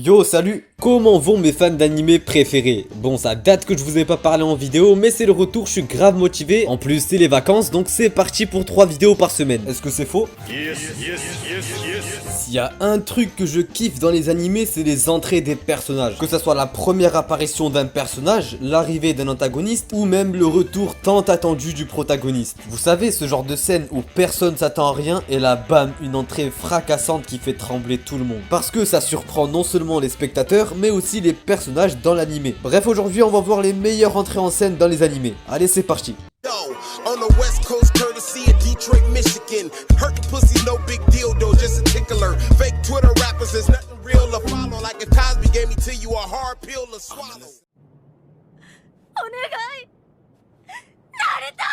Yo, salut! Comment vont mes fans d'animé préférés? Bon, ça date que je vous ai pas parlé en vidéo, mais c'est le retour, je suis grave motivé. En plus, c'est les vacances, donc c'est parti pour 3 vidéos par semaine. Est-ce que c'est faux? S'il y a un truc que je kiffe dans les animés, c'est les entrées des personnages. Que ça soit la première apparition d'un personnage, l'arrivée d'un antagoniste, ou même le retour tant attendu du protagoniste. Vous savez, ce genre de scène où personne s'attend à rien, et là, bam, une entrée fracassante qui fait trembler tout le monde. Parce que ça surprend non seulement les spectateurs, mais aussi les personnages dans l'animé. Bref, aujourd'hui, on va voir les meilleures entrées en scène dans les animés. Allez, c'est parti. On the west coast, courtesy of Detroit, Michigan. Hurt the pussy, no big deal though, just a tickler. Fake Twitter rappers, there's nothing real to follow. Like if Cosby gave me to you a hard pill to swallow. 오네가이 나루토!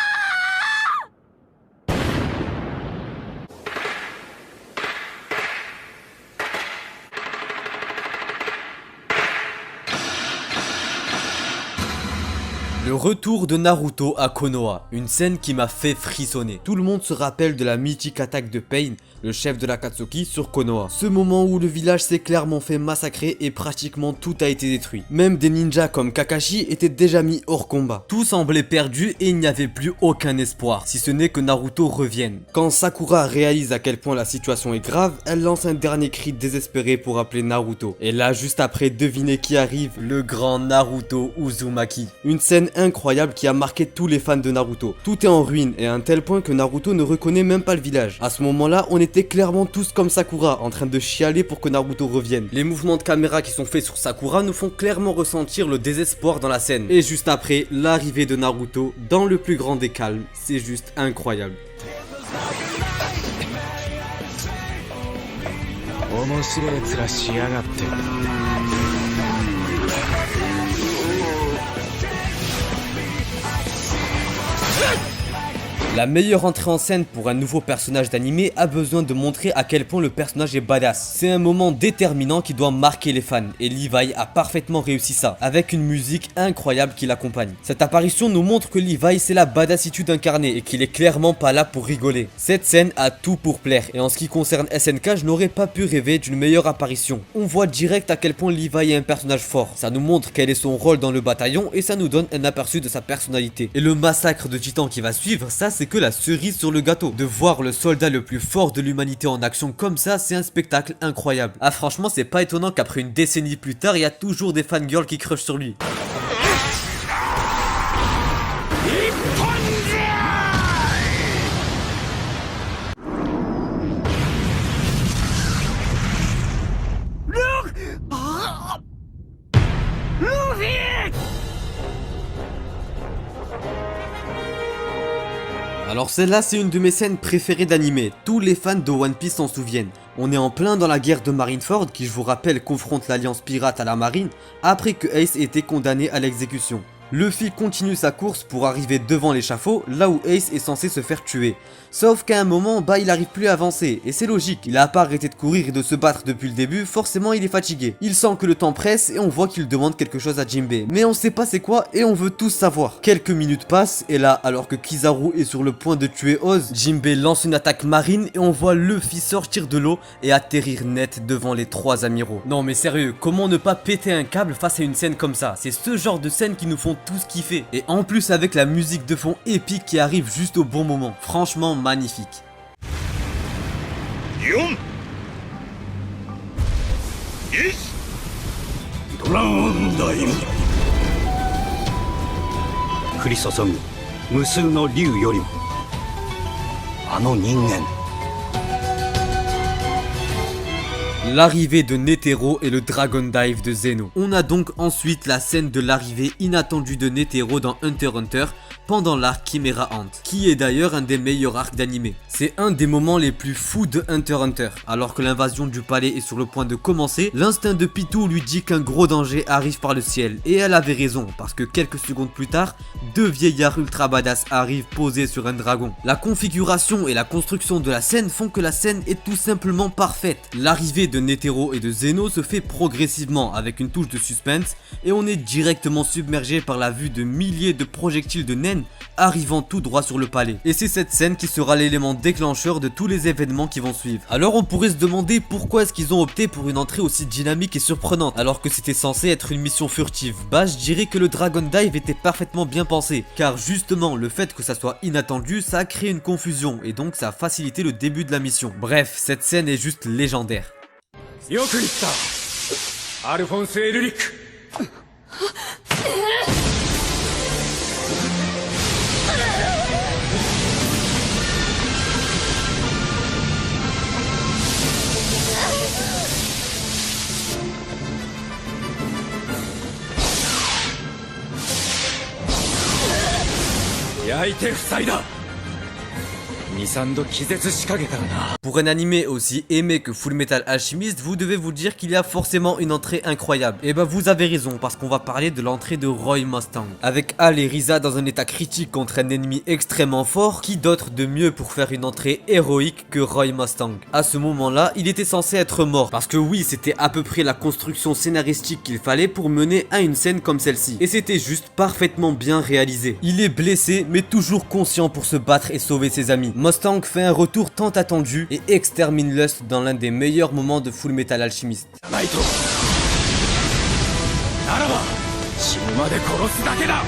Le retour de Naruto à Konoha, une scène qui m'a fait frissonner. Tout le monde se rappelle de la mythique attaque de Pain, le chef de l'Akatsuki, sur Konoha. Ce moment où le village s'est clairement fait massacrer et pratiquement tout a été détruit. Même des ninjas comme Kakashi étaient déjà mis hors combat. Tout semblait perdu et il n'y avait plus aucun espoir, si ce n'est que Naruto revienne. Quand Sakura réalise à quel point la situation est grave, elle lance un dernier cri désespéré pour appeler Naruto. Et là, juste après, devinez qui arrive, le grand Naruto Uzumaki. Une scène incroyable qui a marqué tous les fans de Naruto. Tout est en ruine et à un tel point que Naruto ne reconnaît même pas le village. À ce moment-là, on était clairement tous comme Sakura, en train de chialer pour que Naruto revienne. Les mouvements de caméra qui sont faits sur Sakura nous font clairement ressentir le désespoir dans la scène. Et juste après, l'arrivée de Naruto dans le plus grand des calmes. C'est juste incroyable. La meilleure entrée en scène pour un nouveau personnage d'animé a besoin de montrer à quel point le personnage est badass. C'est un moment déterminant qui doit marquer les fans et Levi a parfaitement réussi ça, avec une musique incroyable qui l'accompagne. Cette apparition nous montre que Levi c'est la badassitude incarnée et qu'il est clairement pas là pour rigoler. Cette scène a tout pour plaire et en ce qui concerne SNK, je n'aurais pas pu rêver d'une meilleure apparition. On voit direct à quel point Levi est un personnage fort, ça nous montre quel est son rôle dans le bataillon et ça nous donne un aperçu de sa personnalité. Et le massacre de Titan qui va suivre, ça c'est que la cerise sur le gâteau. De voir le soldat le plus fort de l'humanité en action comme ça, c'est un spectacle incroyable. Ah franchement, c'est pas étonnant qu'après une décennie plus tard, il y a toujours des fangirls qui crushent sur lui. Alors celle-là c'est une de mes scènes préférées d'animé, tous les fans de One Piece s'en souviennent. On est en plein dans la guerre de Marineford qui je vous rappelle confronte l'alliance pirate à la marine après que Ace ait été condamné à l'exécution. Luffy continue sa course pour arriver devant l'échafaud, là où Ace est censé se faire tuer. Sauf qu'à un moment, il arrive plus à avancer, et c'est logique, il a pas arrêté de courir et de se battre depuis le début, forcément il est fatigué. Il sent que le temps presse et on voit qu'il demande quelque chose à Jinbei. Mais on sait pas c'est quoi et on veut tous savoir. Quelques minutes passent et là, alors que Kizaru est sur le point de tuer Oz, Jinbei lance une attaque marine et on voit Luffy sortir de l'eau et atterrir net devant les 3 amiraux. Non mais sérieux, comment ne pas péter un câble face à une scène comme ça? C'est ce genre de scène qui nous font tous kiffer. Et en plus avec la musique de fond épique qui arrive juste au bon moment. Franchement magnifique. L'arrivée de Netero et le Dragon Dive de Zeno. On a donc ensuite la scène de l'arrivée inattendue de Netero dans Hunter x Hunter pendant l'arc Chimera Ant, qui est d'ailleurs un des meilleurs arcs d'animé. C'est un des moments les plus fous de Hunter x Hunter. Alors que l'invasion du palais est sur le point de commencer, l'instinct de Pitou lui dit qu'un gros danger arrive par le ciel. Et elle avait raison, parce que quelques secondes plus tard, 2 vieillards ultra badass arrivent posés sur un dragon. La configuration et la construction de la scène font que la scène est tout simplement parfaite. L'arrivée de de Netero et de Zeno se fait progressivement avec une touche de suspense et on est directement submergé par la vue de milliers de projectiles de Nen arrivant tout droit sur le palais. Et c'est cette scène qui sera l'élément déclencheur de tous les événements qui vont suivre. Alors on pourrait se demander pourquoi est-ce qu'ils ont opté pour une entrée aussi dynamique et surprenante alors que c'était censé être une mission furtive. Bah je dirais que le Dragon Dive était parfaitement bien pensé car justement le fait que ça soit inattendu ça a créé une confusion et donc ça a facilité le début de la mission. Bref, cette scène est juste légendaire. よく言ったアルフォンス・エルリック焼いて塞いだ 2-3度気絶しかけたがな Pour un animé aussi aimé que Fullmetal Alchemist, vous devez vous dire qu'il y a forcément une entrée incroyable. Et bah vous avez raison parce qu'on va parler de l'entrée de Roy Mustang. Avec Hal et Risa dans un état critique contre un ennemi extrêmement fort, qui d'autre de mieux pour faire une entrée héroïque que Roy Mustang. À ce moment-là, il était censé être mort parce que oui, c'était à peu près la construction scénaristique qu'il fallait pour mener à une scène comme celle-ci. Et c'était juste parfaitement bien réalisé. Il est blessé mais toujours conscient pour se battre et sauver ses amis. Mustang fait un retour tant attendu et extermine Lust dans l'un des meilleurs moments de Fullmetal Alchemist. ないとならば死ぬまで殺すだけだ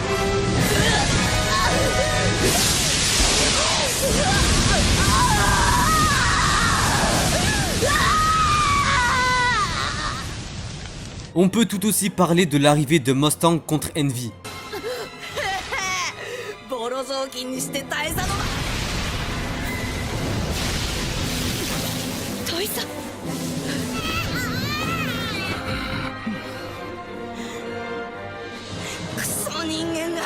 On peut tout aussi parler de l'arrivée de Mustang contre Envy. ボロ雑巾にして大佐の大佐クソ人間が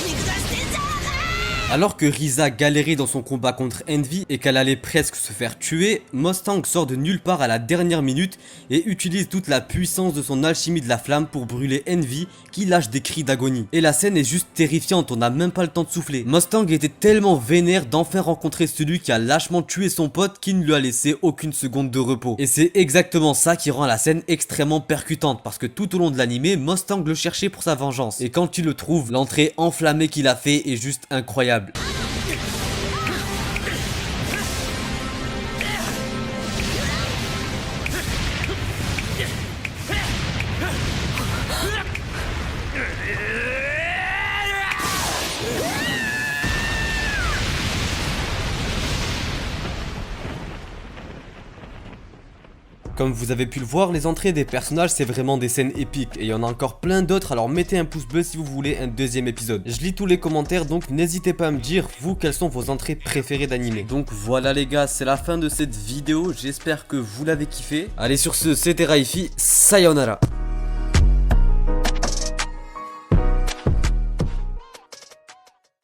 見下してんじゃん Alors que Risa galérait dans son combat contre Envy et qu'elle allait presque se faire tuer, Mustang sort de nulle part à la dernière minute et utilise toute la puissance de son alchimie de la flamme pour brûler Envy qui lâche des cris d'agonie. Et la scène est juste terrifiante, on n'a même pas le temps de souffler. Mustang était tellement vénère d'enfin rencontrer celui qui a lâchement tué son pote qui ne lui a laissé aucune seconde de repos. Et c'est exactement ça qui rend la scène extrêmement percutante parce que tout au long de l'animé, Mustang le cherchait pour sa vengeance. Et quand il le trouve, l'entrée enflammée qu'il a fait est juste incroyable. Comme vous avez pu le voir, les entrées des personnages c'est vraiment des scènes épiques et il y en a encore plein d'autres, alors mettez un pouce bleu si vous voulez un deuxième épisode. Je lis tous les commentaires donc n'hésitez pas à me dire vous quelles sont vos entrées préférées d'animé. Donc voilà les gars, c'est la fin de cette vidéo, j'espère que vous l'avez kiffé. Allez sur ce, c'était Raifi, sayonara.